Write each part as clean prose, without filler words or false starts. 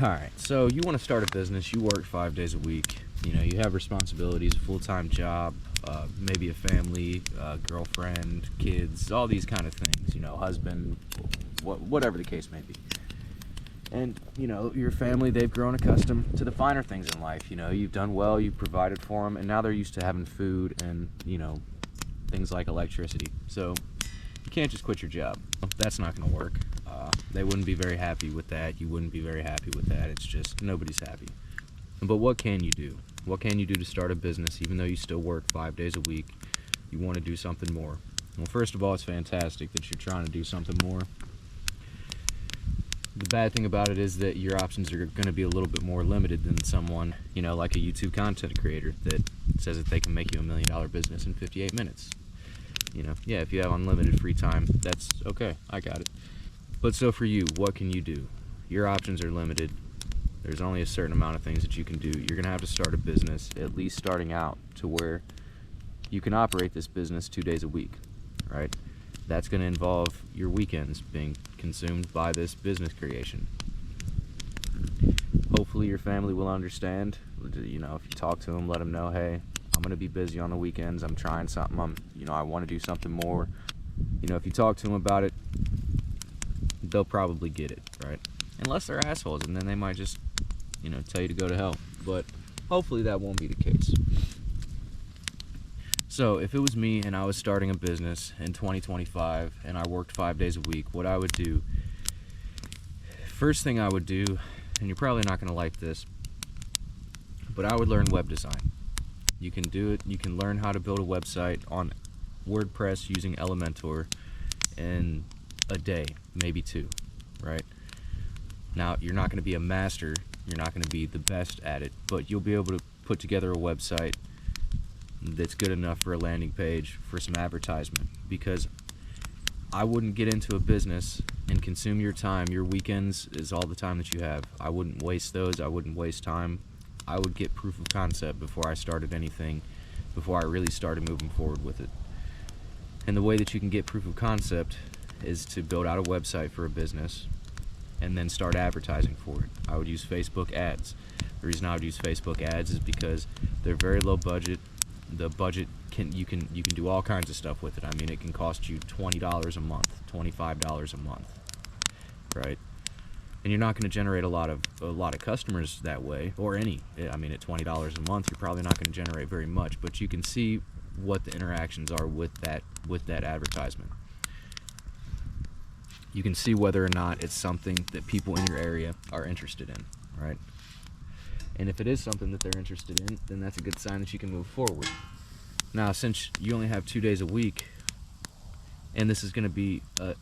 All right, so you want to start a business, you work 5 days a week, you have responsibilities, a full-time job, maybe a family, girlfriend, kids, all these kind of things, husband, whatever the case may be. And, your family, they've grown accustomed to the finer things in life. You've done well, you've provided for them, and now they're used to having food and, things like electricity. So you can't just quit your job. That's not going to work. They wouldn't be very happy with that. You wouldn't be very happy with that. It's just nobody's happy. But what can you do? What can you do to start a business even though you still work 5 days a week? You want to do something more. Well, first of all, it's fantastic that you're trying to do something more. The bad thing about it is that your options are going to be a little bit more limited than someone, like a YouTube content creator that says that they can make you $1 million business in 58 minutes. Yeah, if you have unlimited free time, that's okay. I got it. But so for you, what can you do? Your options are limited. There's only a certain amount of things that you can do. You're going to have to start a business, at least starting out, to where you can operate this business 2 days a week, right? That's going to involve your weekends being consumed by this business creation. Hopefully your family will understand. If you talk to them, let them know, hey, I'm going to be busy on the weekends. I'm trying something. I want to do something more. If you talk to them about it, they'll probably get it, right? Unless they're assholes, and then they might just, tell you to go to hell. But hopefully that won't be the case. So if it was me and I was starting a business in 2025 and I worked 5 days a week, what I would do, first thing I would do, and you're probably not going to like this, but I would learn web design. You can do it. You can learn how to build a website on WordPress using Elementor in a day, maybe 2, right? Now, you're not going to be a master. You're not going to be the best at it, but you'll be able to put together a website that's good enough for a landing page, for some advertisement, because I wouldn't get into a business and consume your time. Your weekends is all the time that you have. I wouldn't waste those. I wouldn't waste time. I would get proof of concept before I started anything, before I really started moving forward with it. And the way that you can get proof of concept is to build out a website for a business and then start advertising for it. I would use Facebook ads. The reason I would use Facebook ads is because they're very low budget. The budget you can do all kinds of stuff with it. I mean, it can cost you $20 a month, $25 a month, right? And you're not going to generate a lot of customers that way, or any. I mean, at $20 a month, you're probably not going to generate very much, but you can see what the interactions are with that advertisement. You can see whether or not it's something that people in your area are interested in, right? And if it is something that they're interested in, then that's a good sign that you can move forward. Now, since you only have 2 days a week, and this is going to be a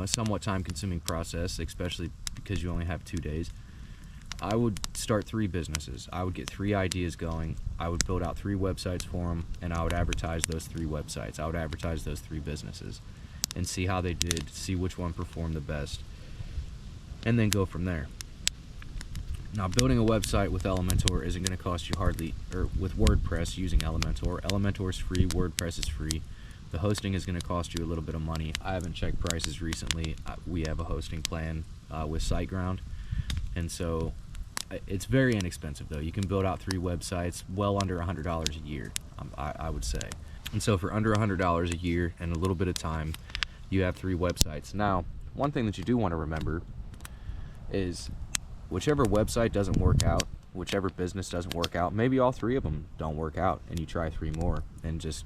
somewhat time-consuming process, especially because you only have 2 days, I would start 3 businesses. I would get 3 ideas going. I would build out 3 websites for them, and I would advertise those 3 websites. I would advertise those 3 businesses and see how they did, see which one performed the best, and then go from there. Now, building a website with Elementor isn't going to cost you hardly, or with WordPress using Elementor. Elementor is free, WordPress is free. The hosting is going to cost you a little bit of money. I haven't checked prices recently. We have a hosting plan with SiteGround, and so it's very inexpensive, though. You can build out 3 websites well under $100 a year, I would say. And so for under $100 a year and a little bit of time, you have 3 websites. Now, one thing that you do want to remember is whichever website doesn't work out, whichever business doesn't work out, maybe all 3 of them don't work out, and you try 3 more and just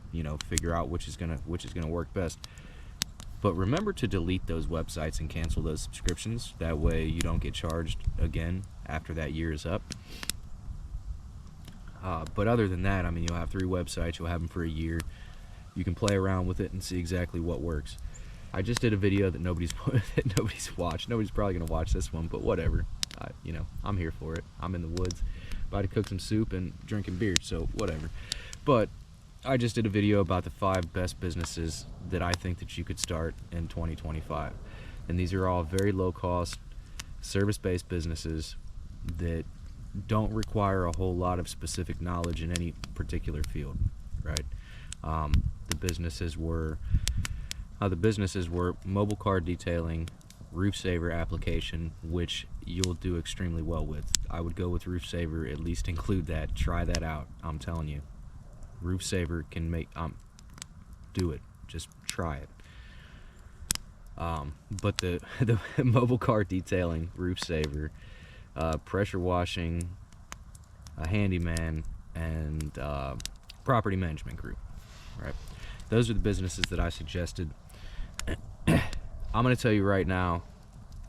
figure out which is gonna work best. But remember to delete those websites and cancel those subscriptions. That way you don't get charged again after that year is up. But other than that, I mean, you'll have 3 websites. You'll have them for a year. You can play around with it and see exactly what works. I just did a video that nobody's watched. Nobody's probably gonna watch this one, but whatever. I'm here for it. I'm in the woods, about to cook some soup and drinking beer, so whatever. But I just did a video about the 5 best businesses that I think that you could start in 2025. And these are all very low-cost, service-based businesses that don't require a whole lot of specific knowledge in any particular field, right? The businesses were mobile car detailing, Roof Saver application, which you'll do extremely well with. I would go with Roof Saver, at least include that. Try that out. I'm telling you, Roof Saver can make do it. Just try it. But the mobile car detailing, Roof Saver, pressure washing, a handyman, and property management group, right? Those are the businesses that I suggested. I'm going to tell you right now,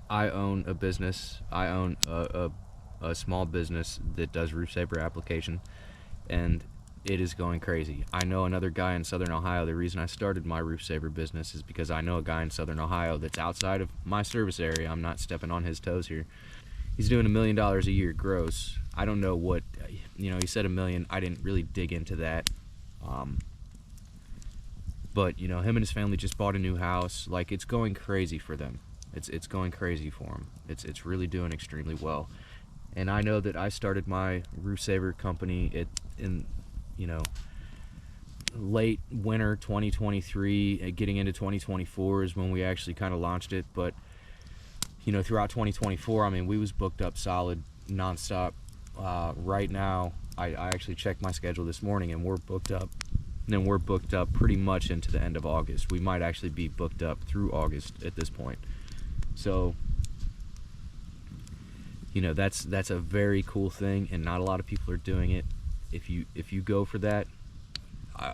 I own a business. I own a small business that does Roof Saver application, and it is going crazy. I know another guy in Southern Ohio. The reason I started my Roof Saver business is because I know a guy in Southern Ohio that's outside of my service area. I'm not stepping on his toes here. He's doing $1 million a year gross. I don't know what, he said $1 million. I didn't really dig into that. But, him and his family just bought a new house. Like, it's going crazy for them. It's going crazy for him. It's really doing extremely well. And I know that I started my Roof Saver company in late winter 2023, getting into 2024 is when we actually kind of launched it. But throughout 2024, we was booked up solid nonstop. Right now, I actually checked my schedule this morning, and we're booked up. And we're booked up pretty much into the end of August. We might actually be booked up through August at this point. So, that's a very cool thing, and not a lot of people are doing it. If you go for that,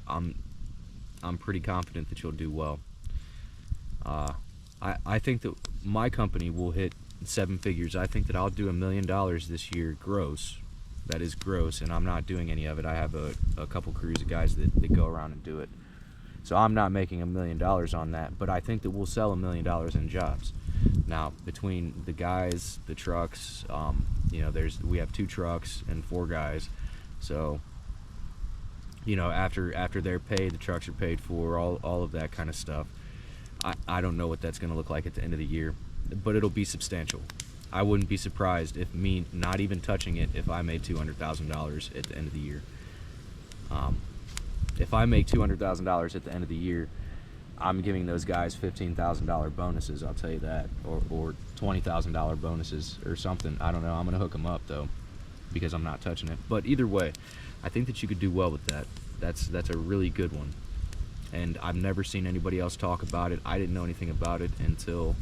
I'm pretty confident that you'll do well. I think that my company will hit 7 figures. I think that I'll do $1 million this year gross. That is gross, and I'm not doing any of it. I have a couple crews of guys that go around and do it. So I'm not making $1 million on that, but I think that we'll sell $1 million in jobs. Now, between the guys, the trucks, we have 2 trucks and 4 guys. So, after they're paid, the trucks are paid for, all of that kind of stuff. I don't know what that's going to look like at the end of the year, but it'll be substantial. I wouldn't be surprised if me not even touching it, if I made $200,000 at the end of the year. If I make $200,000 at the end of the year, I'm giving those guys $15,000 bonuses, I'll tell you that, or $20,000 bonuses or something. I don't know. I'm going to hook them up, though, because I'm not touching it. But either way, I think that you could do well with that. That's a really good one. And I've never seen anybody else talk about it. I didn't know anything about it until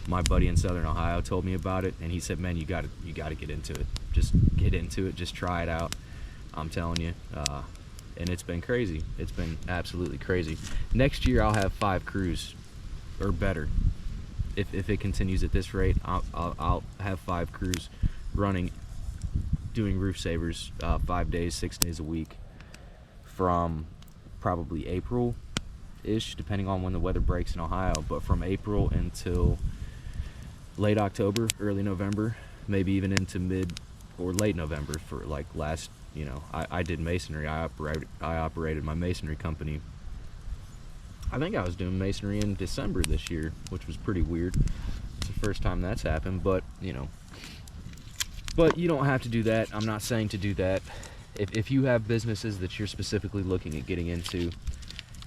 my buddy in Southern Ohio told me about it, and he said, "Man, you got to get into it. Just get into it. Just try it out." I'm telling you. And it's been crazy. It's been absolutely crazy. Next year, I'll have 5 crews or better. If it continues at this rate, I'll have 5 crews running, doing Roof Savers 5 days, 6 days a week, from probably April-ish, depending on when the weather breaks in Ohio. But from April until late October, early November, maybe even into mid or late November for like last. I did masonry. I operated my masonry company. I think I was doing masonry in December this year, which was pretty weird. It's the first time that's happened, but But you don't have to do that. I'm not saying to do that. If you have businesses that you're specifically looking at getting into,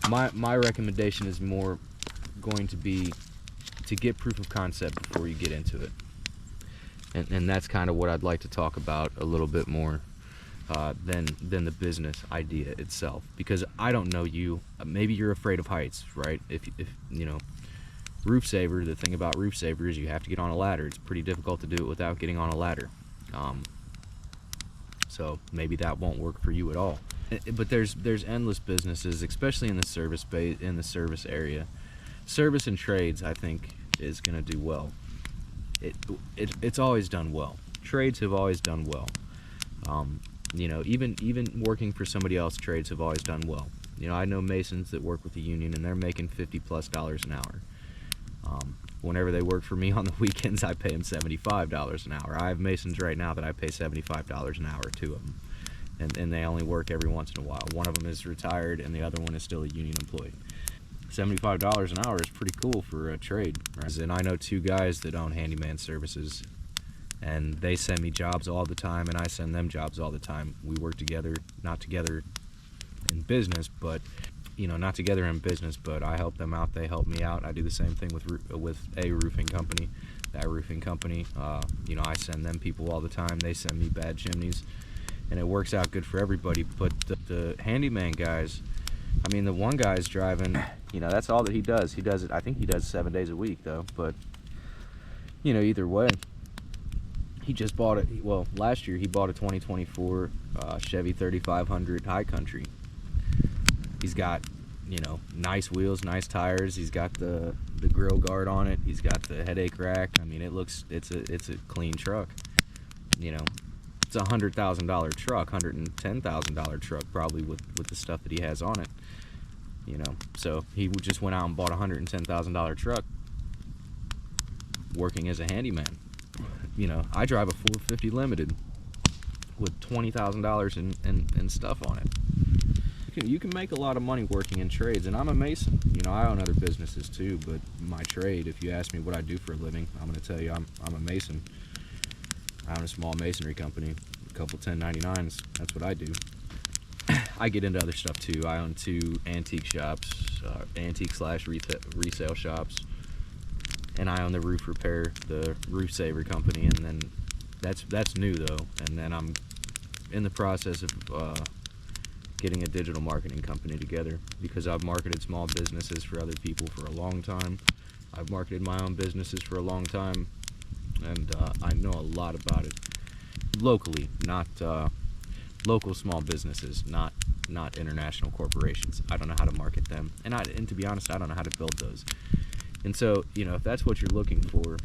my recommendation is more going to be to get proof of concept before you get into it. And that's kind of what I'd like to talk about a little bit more. Than the business idea itself, because I don't know you. Maybe you're afraid of heights, right? If Roof Saver, the thing about Roof Saver is you have to get on a ladder. It's pretty difficult to do it without getting on a ladder. So maybe that won't work for you at all. But there's endless businesses, especially in the service area. Service and trades, I think, is going to do well. It's always done well. Trades have always done well. Even working for somebody else, trades have always done well. I know masons that work with the union, and they're making $50+ an hour. Whenever they work for me on the weekends, I pay them $75 an hour. I have masons right now that I pay $75 an hour, 2 of them. And they only work every once in a while. One of them is retired, and the other one is still a union employee. $75 an hour is pretty cool for a trade, right? And I know 2 guys that own handyman services, and they send me jobs all the time, and I send them jobs all the time. We work together, not together in business, but not together in business, but I help them out, they help me out. I do the same thing with a roofing company. That roofing company, I send them people all the time. They send me bad chimneys, and it works out good for everybody. But the handyman guys, I mean, the one guy's driving, that's all that he does. He does it, I think he does 7 days a week, though. But, either way, he just bought it. Well, last year he bought a 2024 Chevy 3500 High Country. He's got, nice wheels, nice tires. He's got the grill guard on it. He's got the headache rack. I mean, it's a clean truck. It's a $100,000 truck, $110,000 truck probably with the stuff that he has on it. So he just went out and bought a $110,000 truck, working as a handyman. I drive a 450 Limited with $20,000 in stuff on it. You can make a lot of money working in trades, and I'm a mason. I own other businesses too, but my trade, if you ask me what I do for a living, I'm going to tell you I'm a mason. I own a small masonry company, a couple 1099s. That's what I do. I get into other stuff too. I own 2 antique shops, antique/resale shops, and I own the roof repair, the Roof Saver company, and then that's new though. And then I'm in the process of getting a digital marketing company together, because I've marketed small businesses for other people for a long time. I've marketed my own businesses for a long time, and I know a lot about it. Locally, not local small businesses, not international corporations. I don't know how to market them, and to be honest, I don't know how to build those. And so, if that's what you're looking for,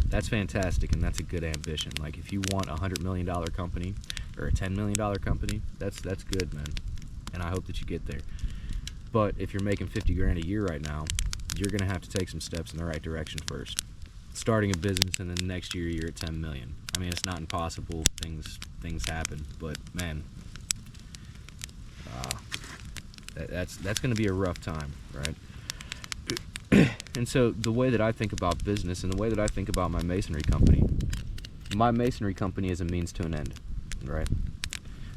that's fantastic, and that's a good ambition. Like, if you want a $100 million company or a $10 million company, that's good, man. And I hope that you get there. But if you're making 50 grand a year right now, you're gonna have to take some steps in the right direction first. Starting a business, and then the next year you're at 10 million. I mean, it's not impossible. Things happen, but man, that's gonna be a rough time, right? And so the way that I think about business, and the way that I think about my masonry company is a means to an end, right?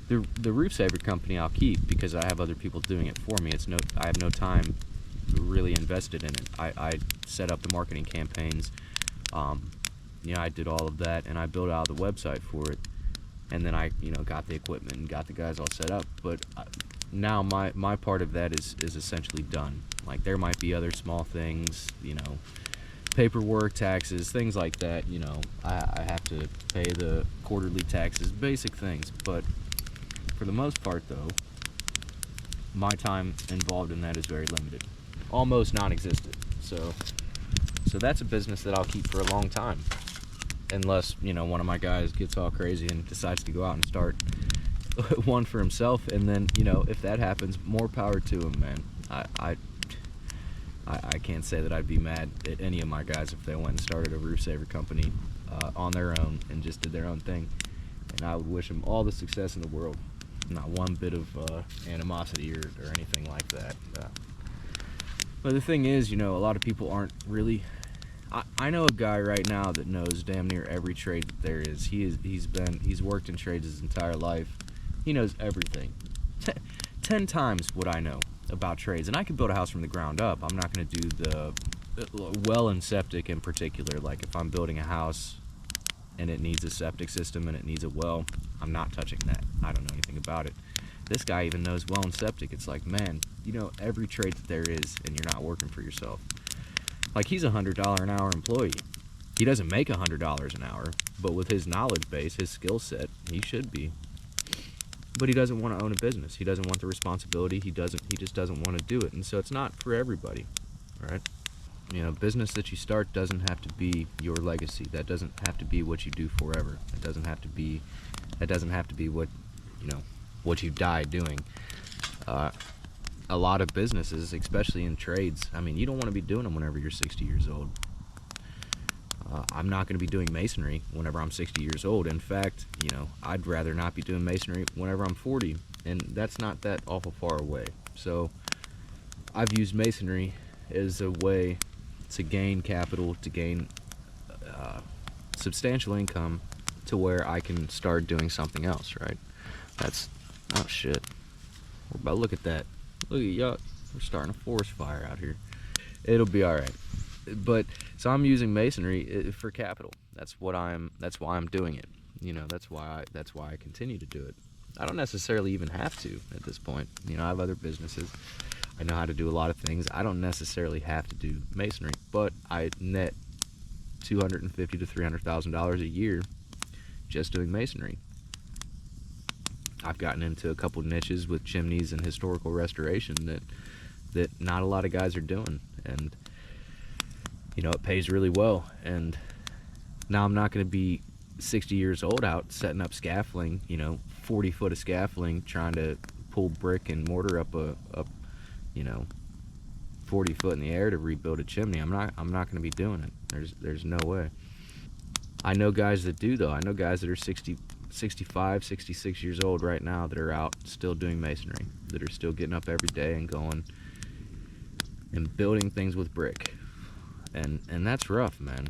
The Roof Saver company I'll keep because I have other people doing it for me. I have no time really invested in it. I set up the marketing campaigns. I did all of that, and I built out the website for it, and then I got the equipment and got the guys all set up. But now my part of that is essentially done. Like, there might be other small things, paperwork, taxes, things like that. I have to pay the quarterly taxes, basic things. But for the most part, though, my time involved in that is very limited, almost non-existent. So that's a business that I'll keep for a long time, unless one of my guys gets all crazy and decides to go out and start one for himself. And then if that happens, more power to him, man. I can't say that I'd be mad at any of my guys if they went and started a Roof Saver company on their own and just did their own thing. And I would wish them all the success in the world. Not one bit of animosity or anything like that. But the thing is, a lot of people aren't really... I know a guy right now that knows damn near every trade that there is. He's worked in trades his entire life. He knows everything. 10 times what I know about trades. And I could build a house from the ground up. I'm not going to do the well and septic in particular. Like, if I'm building a house and it needs a septic system and it needs a well, I'm not touching that. I don't know anything about it. This guy even knows well and septic. It's like, man, every trade that there is, and you're not working for yourself. Like, he's a $100 an hour employee. He doesn't make $100 an hour, but with his knowledge base, his skill set, he should be. But he doesn't want to own a business. He doesn't want the responsibility. He just doesn't want to do it. And so it's not for everybody, right? Business that you start doesn't have to be your legacy. That doesn't have to be what you do forever. That doesn't have to be what, what you die doing. A lot of businesses, especially in trades, I mean, you don't want to be doing them whenever you're 60 years old. I'm not going to be doing masonry whenever I'm 60 years old. In fact, I'd rather not be doing masonry whenever I'm 40, and that's not that awful far away. So I've used masonry as a way to gain capital, to gain substantial income, to where I can start doing something else, right? Oh shit. Look at that. Look at y'all, we're starting a forest fire out here. It'll be all right. But so I'm using masonry for capital. That's why I'm doing it. That's why I continue to do it. I don't necessarily even have to at this point. I have other businesses. I know how to do a lot of things. I don't necessarily have to do masonry, but I net $250,000 to $300,000 a year just doing masonry. I've gotten into a couple niches with chimneys and historical restoration that not a lot of guys are doing, and it pays really well. And now I'm not going to be 60 years old out setting up scaffolding, 40 foot of scaffolding, trying to pull brick and mortar up a 40 foot in the air to rebuild a chimney. I'm not going to be doing it. There's no way. I know guys that do, though. I know guys that are 60, 65, 66 years old right now that are out still doing masonry, that are still getting up every day and going and building things with brick. And that's rough, man.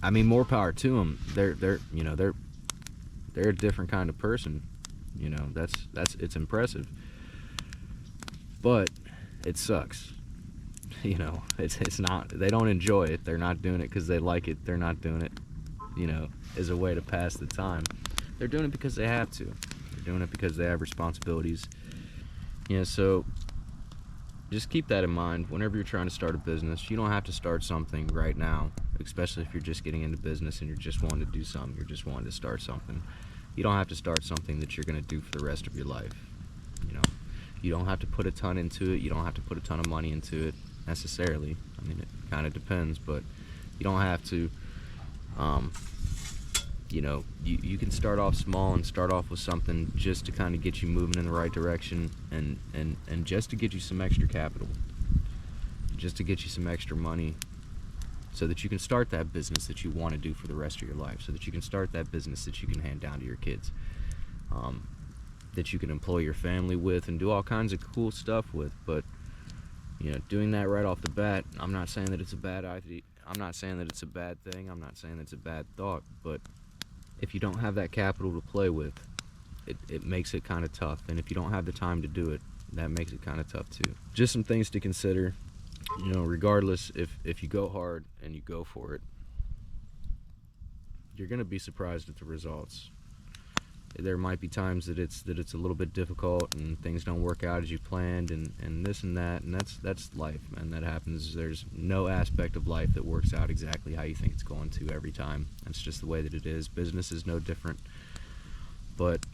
I mean, more power to them. They're a different kind of person. It's impressive. But it sucks. It's not, they don't enjoy it. They're not doing it because they like it. They're not doing it, as a way to pass the time. They're doing it because they have to. They're doing it because they have responsibilities. So just keep that in mind whenever you're trying to start a business. You don't have to start something right now, especially if you're just getting into business and you're just wanting to do something. You're just wanting to start something. You don't have to start something that you're going to do for the rest of your life. You don't have to put a ton into it. You don't have to put a ton of money into it necessarily. I mean, it kind of depends, but you don't have to. You can start off small and start off with something just to kind of get you moving in the right direction, and just to get you some extra capital, just to get you some extra money, so that you can start that business that you want to do for the rest of your life, so that you can start that business that you can hand down to your kids, that you can employ your family with and do all kinds of cool stuff with. But doing that right off the bat, I'm not saying that it's a bad idea. I'm not saying that it's a bad thing. I'm not saying that it's a bad thought. But if you don't have that capital to play with, it makes it kind of tough. And if you don't have the time to do it, that makes it kind of tough too. Just some things to consider. Regardless, if you go hard and you go for it, you're going to be surprised at the results. There might be times that it's a little bit difficult and things don't work out as you planned, and this and that, and that's life, man. That happens. There's no aspect of life that works out exactly how you think it's going to every time. That's just the way that it is. Business is no different. But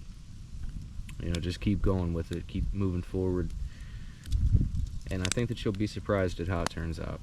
just keep going with it, keep moving forward, and I think that you'll be surprised at how it turns out.